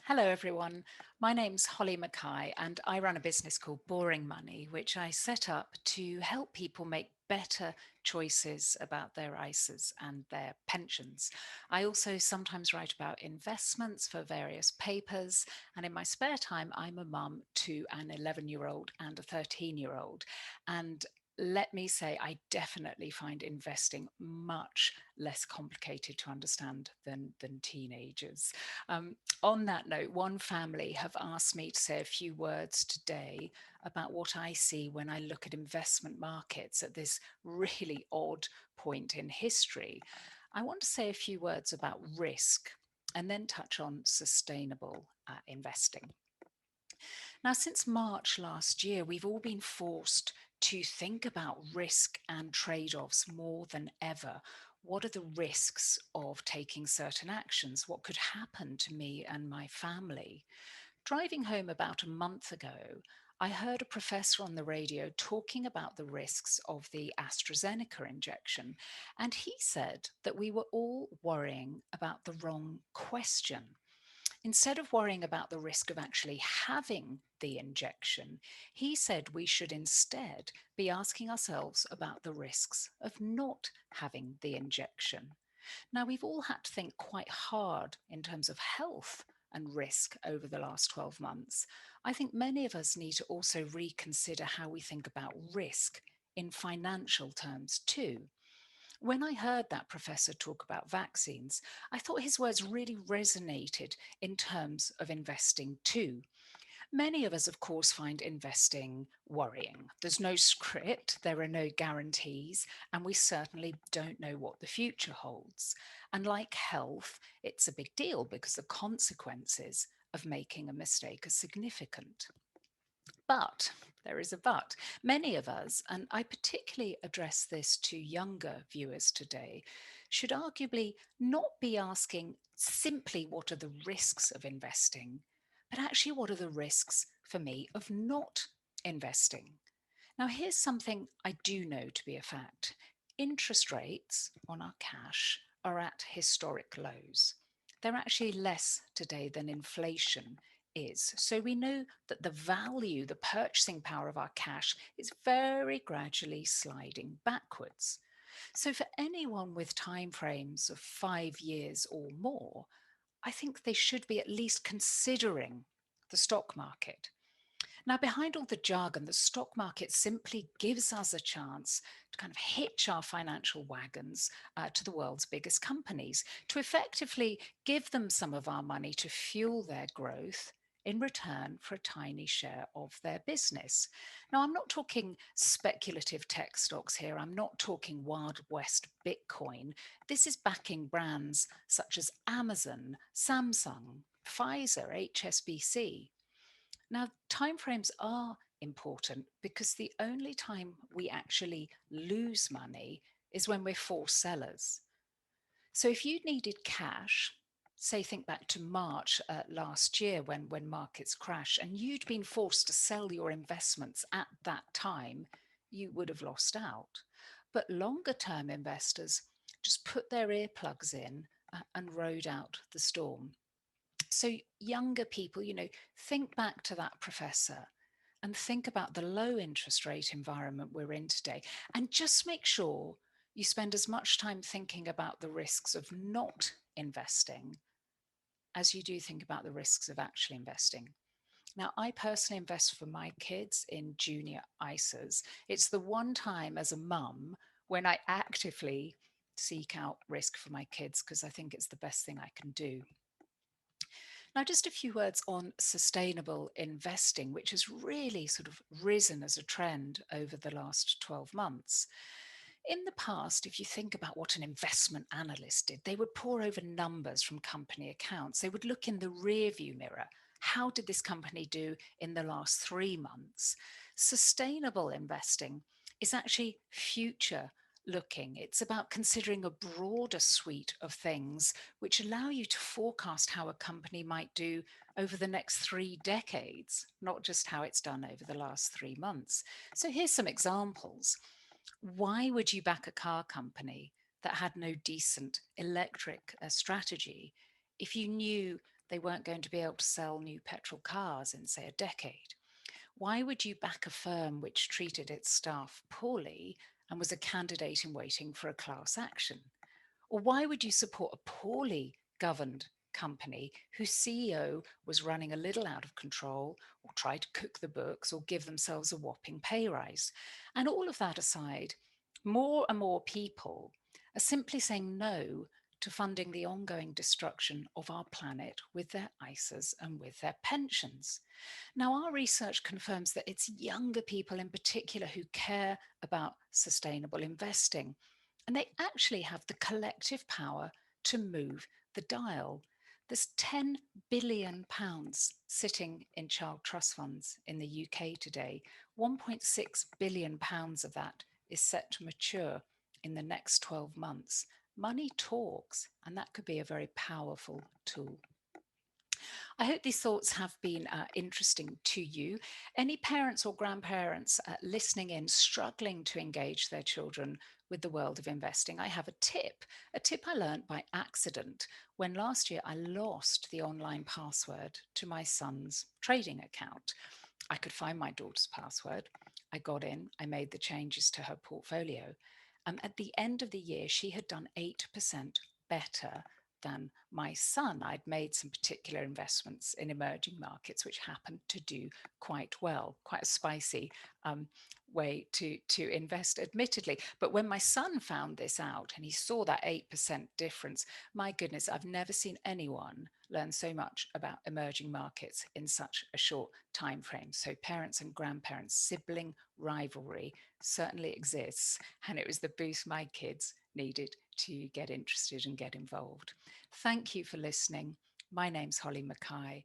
Hello, everyone. My name's Holly Mackay, and I run a business called Boring Money, which I set up to help people make better choices about their ISAs and their pensions. I also sometimes write about investments for various papers, and in my spare time, I'm a mum to an 11-year-old and a 13-year-old. And let me say, I definitely find investing much less complicated to understand than teenagers. On that note, one family have asked me to say a few words today about what I see when I look at investment markets at this really odd point in history. I want to say a few words about risk and then touch on sustainable investing. Now, since March last year, we've all been forced to think about risk and trade offs more than ever. What are the risks of taking certain actions? What could happen to me and my family? Driving home about a month ago, I heard a professor on the radio talking about the risks of the AstraZeneca injection, and he said that we were all worrying about the wrong question. Instead of worrying about the risk of actually having the injection, he said we should instead be asking ourselves about the risks of not having the injection. Now, we've all had to think quite hard in terms of health and risk over the last 12 months. I think many of us need to also reconsider how we think about risk in financial terms too. When I heard that professor talk about vaccines, I thought his words really resonated in terms of investing too. Many of us, of course, find investing worrying. There's no script, there are no guarantees, and we certainly don't know what the future holds. And like health, it's a big deal because the consequences of making a mistake are significant. But there is a but. Many of us, and I particularly address this to younger viewers today, should arguably not be asking simply what are the risks of investing, but actually what are the risks for me of not investing. Now, here's something I do know to be a fact. Interest rates on our cash are at historic lows. They're actually less today than inflation is. So we know that the value, the purchasing power of our cash is very gradually sliding backwards. So for anyone with timeframes of 5 years or more, I think they should be at least considering the stock market. Now, behind all the jargon, the stock market simply gives us a chance to kind of hitch our financial wagons to the world's biggest companies, to effectively give them some of our money to fuel their growth in return for a tiny share of their business. Now, I'm not talking speculative tech stocks here. I'm not talking Wild West Bitcoin. This is backing brands such as Amazon, Samsung, Pfizer, HSBC. Now, timeframes are important because the only time we actually lose money is when we're forced sellers. So if you needed cash, say think back to March last year when markets crash, and you'd been forced to sell your investments at that time, you would have lost out. But longer term investors just put their earplugs in and rode out the storm. So younger people, think back to that professor and think about the low interest rate environment we're in today, and just make sure you spend as much time thinking about the risks of not investing as you do think about the risks of actually investing. Now, I personally invest for my kids in junior ISAs. It's the one time as a mum when I actively seek out risk for my kids because I think it's the best thing I can do. Now, just a few words on sustainable investing, which has really sort of risen as a trend over the last 12 months. In the past, if you think about what an investment analyst did, they would pore over numbers from company accounts. They would look in the rearview mirror. How did this company do in the last 3 months? Sustainable investing is actually future looking. It's about considering a broader suite of things which allow you to forecast how a company might do over the next 3 decades, not just how it's done over the last 3 months. So here's some examples. Why would you back a car company that had no decent electric strategy if you knew They weren't going to be able to sell new petrol cars in, say, a decade. Why would you back a firm which treated its staff poorly and was a candidate in waiting for a class action? Or why would you support a poorly governed company whose CEO was running a little out of control or tried to cook the books or give themselves a whopping pay rise? And all of that aside, more and more people are simply saying no to funding the ongoing destruction of our planet with their ISAs and with their pensions. Now, our research confirms that it's younger people in particular who care about sustainable investing, and they actually have the collective power to move the dial. There's £10 billion sitting in child trust funds in the UK today. £1.6 billion of that is set to mature in the next 12 months. Money talks, and that could be a very powerful tool. I hope these thoughts have been interesting to you. Any parents or grandparents listening in, struggling to engage their children with the world of investing, I have a tip I learned by accident when last year I lost the online password to my son's trading account. I could find my daughter's password. I got in, I made the changes to her portfolio. At the end of the year, she had done 8% better than my son. I'd made some particular investments in emerging markets, which happened to do quite well, quite a spicy way to invest, admittedly. But when my son found this out and he saw that 8% difference, my goodness, I've never seen anyone learn so much about emerging markets in such a short time frame. So parents and grandparents, sibling rivalry certainly exists, and it was the boost my kids needed to get interested and get involved. Thank you for listening. My name's Holly Mackay.